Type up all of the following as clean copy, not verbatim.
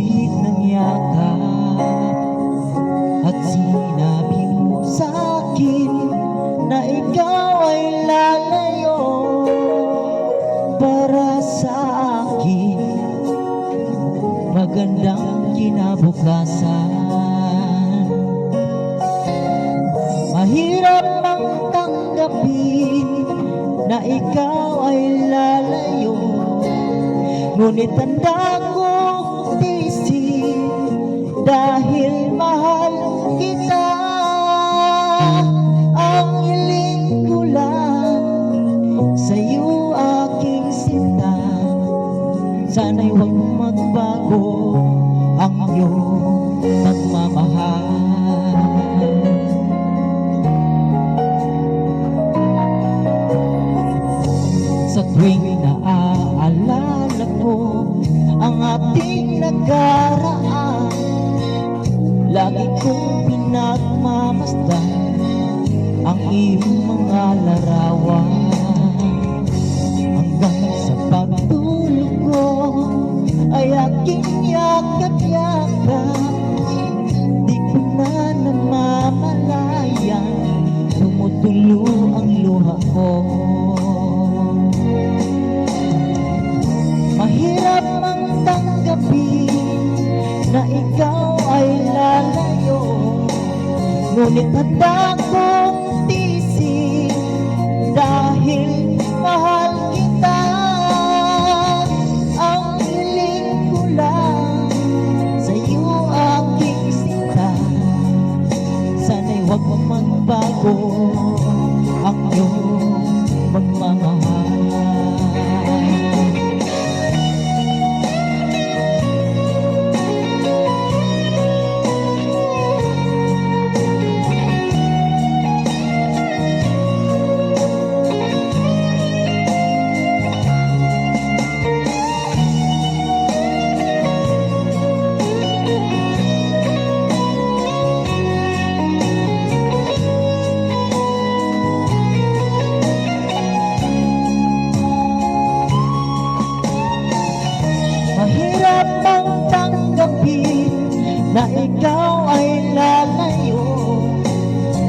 higpit ng yakap at sinabi mo sa'kin na ikaw ay lalayo para sa akin. Magandang kinabukasan. Mahirap mang tanggapin na ikaw ay lalayo, ngunit tanda kong tiisin dahil mahal kita. Ang hiling ko lang sa'yo, aking sinta, sana'y huwag magbago ang iyong pagmamahal. Sa tuwing naaalala ko ang ating nakaraan, lagi kong pinagmamasdan ang iyong mga larawan. Hanggang sa pagtulog ko ay aking yakap-yakap, di ko na namamalayan, tumutulo ang luha ko. Mahirap mang tanggapin na ikaw ay lalayo, ngunit handa kong tiisin dahil mahal kita. Ang hiling ko lang sa'yo, aking sinta, sana'y huwag magbago ang iyong pagmamahal. Mahirap mang tanggapin na ikaw ay lalayo,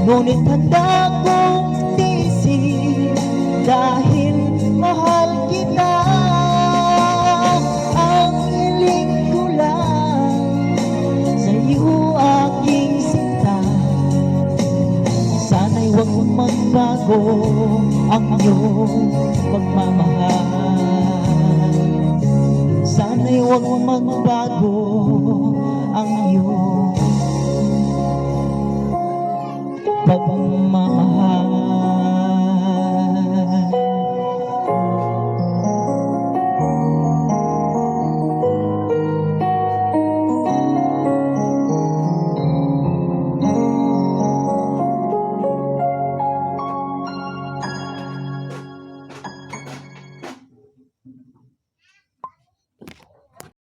ngunit handa kong tiisin dahil mahal kita. Ang hiling ko lang sa'yo, aking sinta, sana'y huwag magbago ang iyong pagmamahal. Sana'y huwag magbago ang iyong pagmamahal.